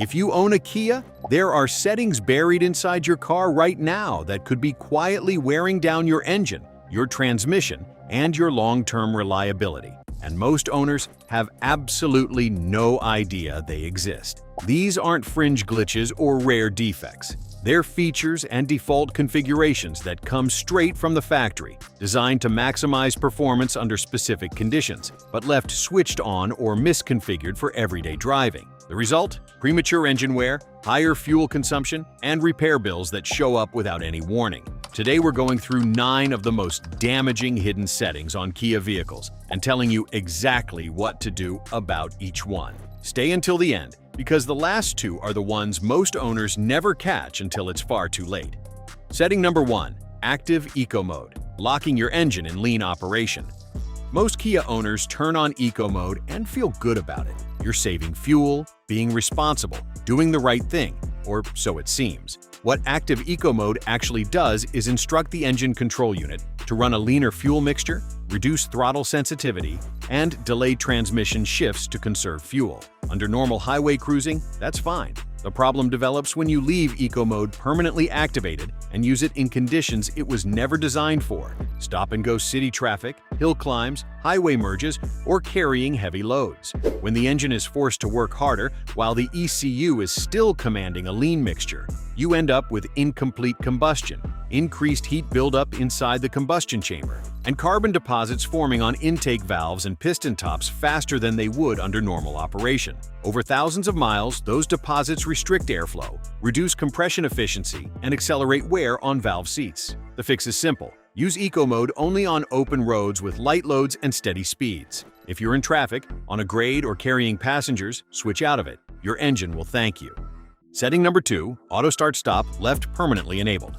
If you own a Kia, there are settings buried inside your car right now that could be quietly wearing down your engine, your transmission, and your long-term reliability. And most owners have absolutely no idea they exist. These aren't fringe glitches or rare defects. They're features and default configurations that come straight from the factory, designed to maximize performance under specific conditions, but left switched on or misconfigured for everyday driving. The result? Premature engine wear, higher fuel consumption, and repair bills that show up without any warning. Today we're going through 9 of the most damaging hidden settings on Kia vehicles and telling you exactly what to do about each one. Stay until the end, because the last 2 are the ones most owners never catch until it's far too late. Setting number 1. Active Eco Mode, locking your engine in lean operation. Most Kia owners turn on Eco Mode and feel good about it. You're saving fuel, being responsible, doing the right thing, or so it seems. What Active Eco Mode actually does is instruct the engine control unit to run a leaner fuel mixture, reduce throttle sensitivity, and delay transmission shifts to conserve fuel. Under normal highway cruising, that's fine. The problem develops when you leave Eco Mode permanently activated and use it in conditions it was never designed for: stop-and-go city traffic, hill climbs, highway merges, or carrying heavy loads. When the engine is forced to work harder while the ECU is still commanding a lean mixture, you end up with incomplete combustion, increased heat buildup inside the combustion chamber, and carbon deposits forming on intake valves and piston tops faster than they would under normal operation. Over thousands of miles, those deposits restrict airflow, reduce compression efficiency, and accelerate wear on valve seats. The fix is simple. Use Eco Mode only on open roads with light loads and steady speeds. If you're in traffic, on a grade, or carrying passengers, switch out of it. Your engine will thank you. Setting number 2. Auto Start Stop left permanently enabled.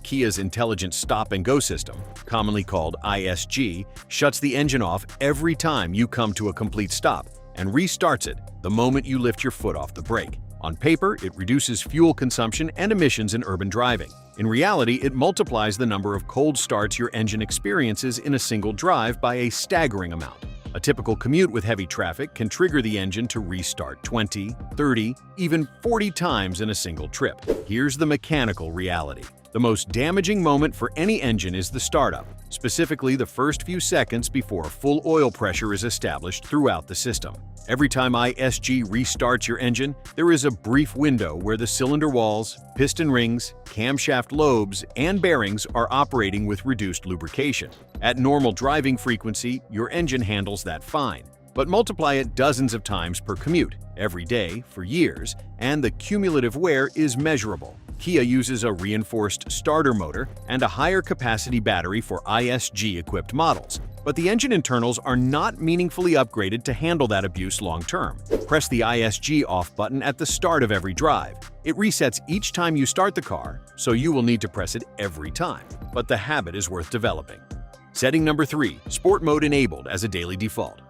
Kia's Intelligent Stop and Go system, commonly called ISG, shuts the engine off every time you come to a complete stop and restarts it the moment you lift your foot off the brake. On paper, it reduces fuel consumption and emissions in urban driving. In reality, it multiplies the number of cold starts your engine experiences in a single drive by a staggering amount. A typical commute with heavy traffic can trigger the engine to restart 20, 30, even 40 times in a single trip. Here's the mechanical reality. The most damaging moment for any engine is the startup, specifically the first few seconds before full oil pressure is established throughout the system. Every time ISG restarts your engine, there is a brief window where the cylinder walls, piston rings, camshaft lobes, and bearings are operating with reduced lubrication. At normal driving frequency, your engine handles that fine. But multiply it dozens of times per commute, every day, for years, and the cumulative wear is measurable. Kia uses a reinforced starter motor and a higher capacity battery for ISG-equipped models, but the engine internals are not meaningfully upgraded to handle that abuse long-term. Press the ISG off button at the start of every drive. It resets each time you start the car, so you will need to press it every time, but the habit is worth developing. Setting number 3. Sport Mode enabled as a daily default.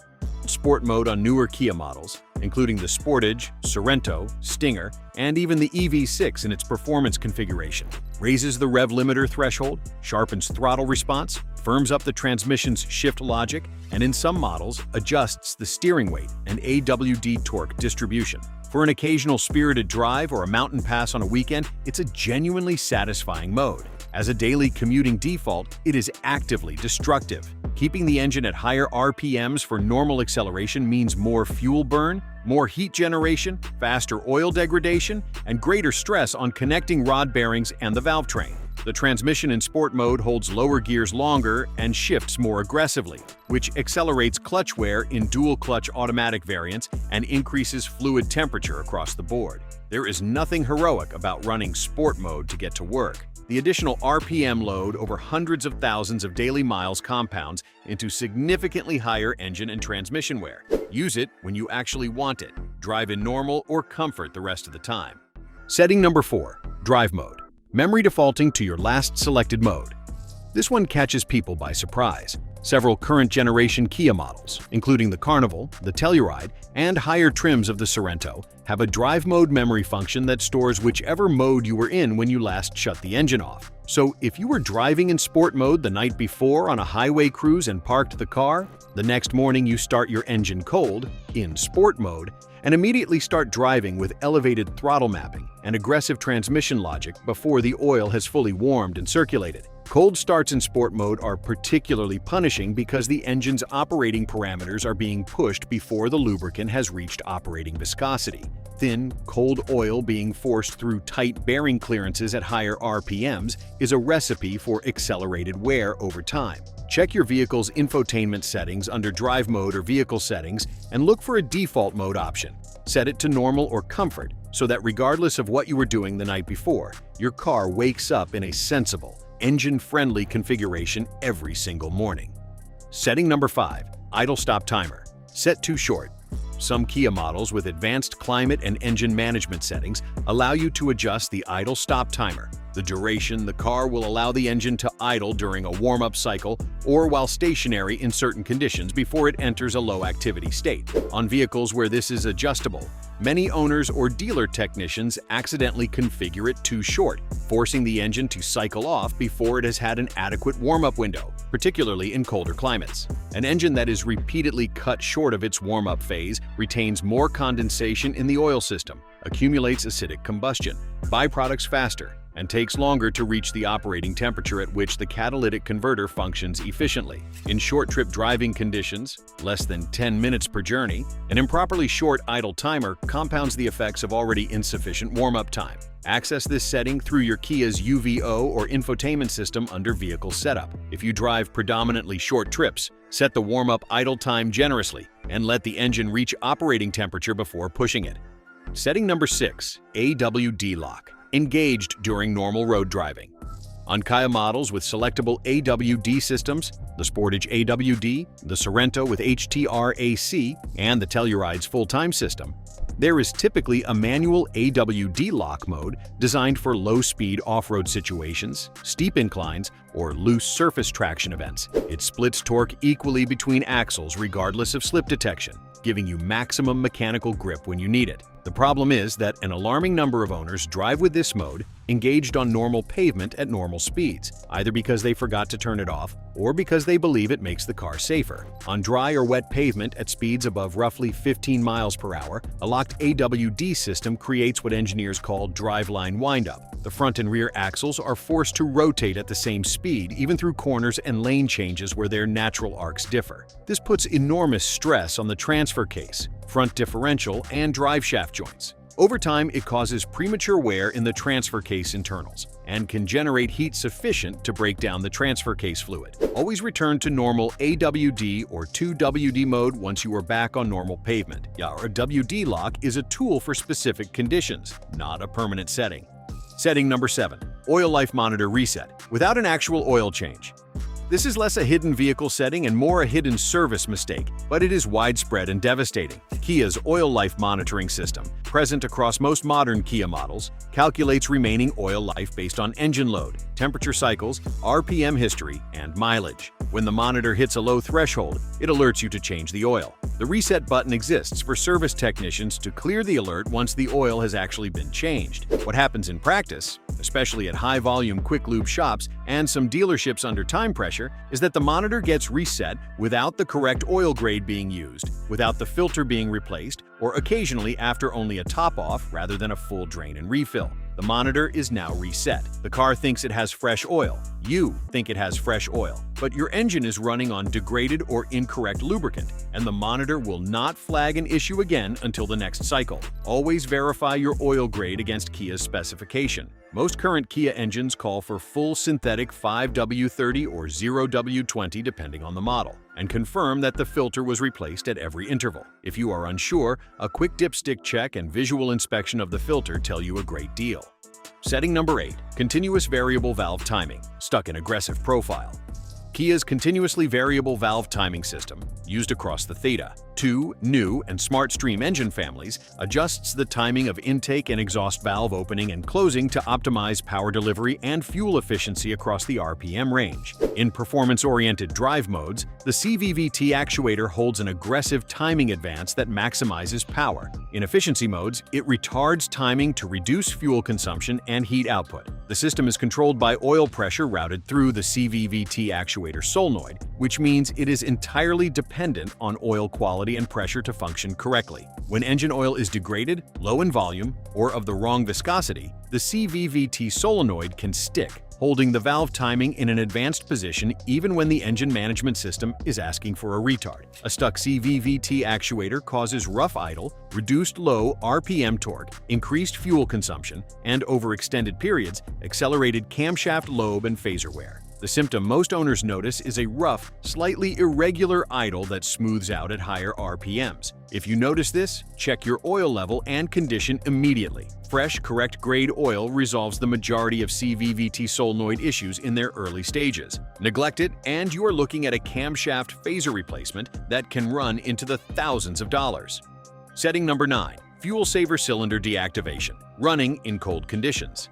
Sport Mode on newer Kia models, including the Sportage, Sorento, Stinger, and even the EV6 in its performance configuration, raises the rev limiter threshold, sharpens throttle response, firms up the transmission's shift logic, and in some models, adjusts the steering weight and AWD torque distribution. For an occasional spirited drive or a mountain pass on a weekend, it's a genuinely satisfying mode. As a daily commuting default, it is actively destructive. Keeping the engine at higher RPMs for normal acceleration means more fuel burn, more heat generation, faster oil degradation, and greater stress on connecting rod bearings and the valve train. The transmission in Sport Mode holds lower gears longer and shifts more aggressively, which accelerates clutch wear in dual-clutch automatic variants and increases fluid temperature across the board. There is nothing heroic about running Sport Mode to get to work. The additional RPM load over hundreds of thousands of daily miles compounds into significantly higher engine and transmission wear. Use it when you actually want it. Drive in normal or comfort the rest of the time. Setting number 4. Drive Mode. Memory defaulting to your last selected mode. This one catches people by surprise. Several current-generation Kia models, including the Carnival, the Telluride, and higher trims of the Sorento, have a drive mode memory function that stores whichever mode you were in when you last shut the engine off. So if you were driving in sport mode the night before on a highway cruise and parked the car, the next morning you start your engine cold, in sport mode, and immediately start driving with elevated throttle mapping and aggressive transmission logic before the oil has fully warmed and circulated. Cold starts in sport mode are particularly punishing because the engine's operating parameters are being pushed before the lubricant has reached operating viscosity. Thin, cold oil being forced through tight bearing clearances at higher RPMs is a recipe for accelerated wear over time. Check your vehicle's infotainment settings under Drive Mode or Vehicle Settings and look for a default mode option. Set it to Normal or Comfort so that regardless of what you were doing the night before, your car wakes up in a sensible, engine-friendly configuration every single morning. Setting number 5. Idle Stop Timer. Set too short. Some Kia models with advanced climate and engine management settings allow you to adjust the idle stop timer. The duration the car will allow the engine to idle during a warm-up cycle or while stationary in certain conditions before it enters a low-activity state. On vehicles where this is adjustable, many owners or dealer technicians accidentally configure it too short, forcing the engine to cycle off before it has had an adequate warm-up window, particularly in colder climates. An engine that is repeatedly cut short of its warm-up phase retains more condensation in the oil system, accumulates acidic combustion, byproducts faster, and takes longer to reach the operating temperature at which the catalytic converter functions efficiently. In short-trip driving conditions, less than 10 minutes per journey, an improperly short idle timer compounds the effects of already insufficient warm-up time. Access this setting through your Kia's UVO or infotainment system under Vehicle Setup. If you drive predominantly short trips, set the warm-up idle time generously and let the engine reach operating temperature before pushing it. Setting number 6. AWD Lock. Engaged during normal road driving. On Kia models with selectable AWD systems, the Sportage AWD, the Sorento with HTR AC, and the Telluride's full-time system, there is typically a manual AWD lock mode designed for low-speed off-road situations, steep inclines, or loose surface traction events. It splits torque equally between axles regardless of slip detection, giving you maximum mechanical grip when you need it. The problem is that an alarming number of owners drive with this mode engaged on normal pavement at normal speeds, either because they forgot to turn it off or because they believe it makes the car safer. On dry or wet pavement at speeds above roughly 15 miles per hour, a locked AWD system creates what engineers call driveline windup. The front and rear axles are forced to rotate at the same speed, even through corners and lane changes where their natural arcs differ. This puts enormous stress on the transfer case, front differential, and drive shaft joints. Over time, it causes premature wear in the transfer case internals and can generate heat sufficient to break down the transfer case fluid. Always return to normal AWD or 2WD mode once you are back on normal pavement. A WD lock is a tool for specific conditions, not a permanent setting. Setting number 7. Oil Life Monitor Reset. Without an actual oil change. This is less a hidden vehicle setting and more a hidden service mistake, but it is widespread and devastating. Kia's Oil Life Monitoring System, present across most modern Kia models, calculates remaining oil life based on engine load, temperature cycles, RPM history, and mileage. When the monitor hits a low threshold, it alerts you to change the oil. The reset button exists for service technicians to clear the alert once the oil has actually been changed. What happens in practice, especially at high-volume quick lube shops and some dealerships under time pressure, is that the monitor gets reset without the correct oil grade being used, without the filter being replaced, or occasionally after only a top-off rather than a full drain and refill. The monitor is now reset. The car thinks it has fresh oil. You think it has fresh oil, but your engine is running on degraded or incorrect lubricant, and the monitor will not flag an issue again until the next cycle. Always verify your oil grade against Kia's specification. Most current Kia engines call for full synthetic 5W30 or 0W20 depending on the model, and confirm that the filter was replaced at every interval. If you are unsure, a quick dipstick check and visual inspection of the filter tell you a great deal. Setting number 8. Continuous variable valve timing. Stuck in aggressive profile. Kia's continuously variable valve timing system, used across the Theta, 2, New, and Smart Stream engine families, adjusts the timing of intake and exhaust valve opening and closing to optimize power delivery and fuel efficiency across the RPM range. In performance-oriented drive modes, the CVVT actuator holds an aggressive timing advance that maximizes power. In efficiency modes, it retards timing to reduce fuel consumption and heat output. The system is controlled by oil pressure routed through the CVVT actuator solenoid, which means it is entirely dependent on oil quality functionality and pressure to function correctly. When engine oil is degraded, low in volume, or of the wrong viscosity, the CVVT solenoid can stick, holding the valve timing in an advanced position even when the engine management system is asking for a retard. A stuck CVVT actuator causes rough idle, reduced low RPM torque, increased fuel consumption, and over extended periods, accelerated camshaft lobe and phaser wear. The symptom most owners notice is a rough, slightly irregular idle that smooths out at higher RPMs. If you notice this, check your oil level and condition immediately. Fresh, correct grade oil resolves the majority of CVVT solenoid issues in their early stages. Neglect it, and you are looking at a camshaft phaser replacement that can run into the thousands of dollars. Setting number 9. Fuel saver cylinder deactivation, running in cold conditions.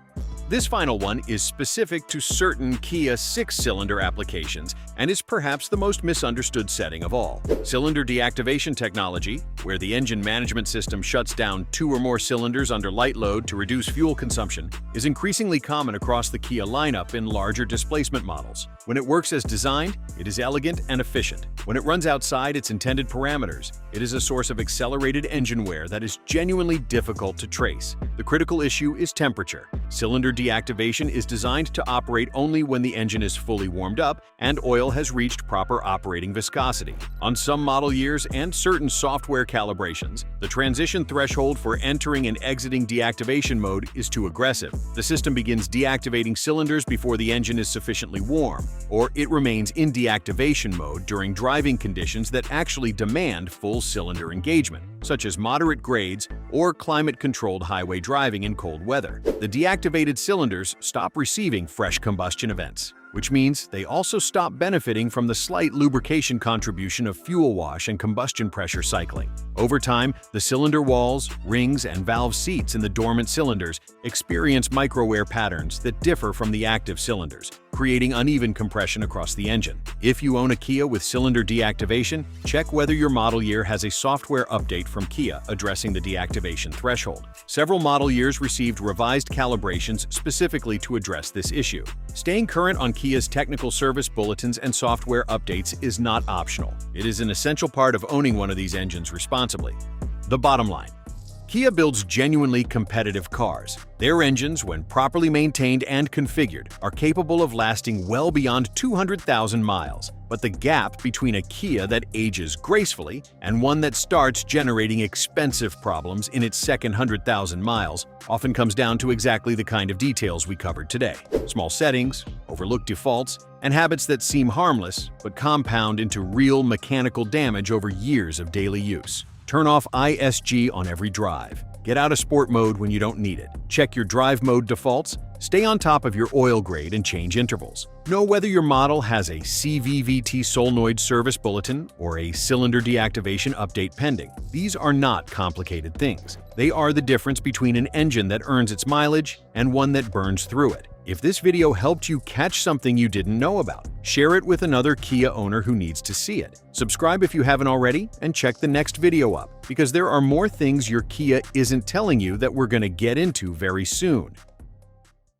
This final one is specific to certain Kia 6-cylinder applications and is perhaps the most misunderstood setting of all. Cylinder deactivation technology, where the engine management system shuts down 2 or more cylinders under light load to reduce fuel consumption, is increasingly common across the Kia lineup in larger displacement models. When it works as designed, it is elegant and efficient. When it runs outside its intended parameters, it is a source of accelerated engine wear that is genuinely difficult to trace. The critical issue is temperature. Cylinder deactivation is designed to operate only when the engine is fully warmed up and oil has reached proper operating viscosity. On some model years and certain software calibrations, the transition threshold for entering and exiting deactivation mode is too aggressive. The system begins deactivating cylinders before the engine is sufficiently warm, or it remains in deactivation mode during driving conditions that actually demand full cylinder engagement, such as moderate grades or climate-controlled highway driving in cold weather. The deactivated cylinders stop receiving fresh combustion events, which means they also stop benefiting from the slight lubrication contribution of fuel wash and combustion pressure cycling. Over time, the cylinder walls, rings, and valve seats in the dormant cylinders experience microwear patterns that differ from the active cylinders, creating uneven compression across the engine. If you own a Kia with cylinder deactivation, check whether your model year has a software update from Kia addressing the deactivation threshold. Several model years received revised calibrations specifically to address this issue. Staying current on Kia's technical service bulletins and software updates is not optional. It is an essential part of owning one of these engines responsibly. The bottom line: Kia builds genuinely competitive cars. Their engines, when properly maintained and configured, are capable of lasting well beyond 200,000 miles. But the gap between a Kia that ages gracefully and one that starts generating expensive problems in its second 100,000 miles often comes down to exactly the kind of details we covered today. Small settings, overlooked defaults, and habits that seem harmless but compound into real mechanical damage over years of daily use. Turn off ISG on every drive. Get out of sport mode when you don't need it. Check your drive mode defaults. Stay on top of your oil grade and change intervals. Know whether your model has a CVVT solenoid service bulletin or a cylinder deactivation update pending. These are not complicated things. They are the difference between an engine that earns its mileage and one that burns through it. If this video helped you catch something you didn't know about, share it with another Kia owner who needs to see it. Subscribe if you haven't already, and check the next video up, because there are more things your Kia isn't telling you that we're going to get into very soon.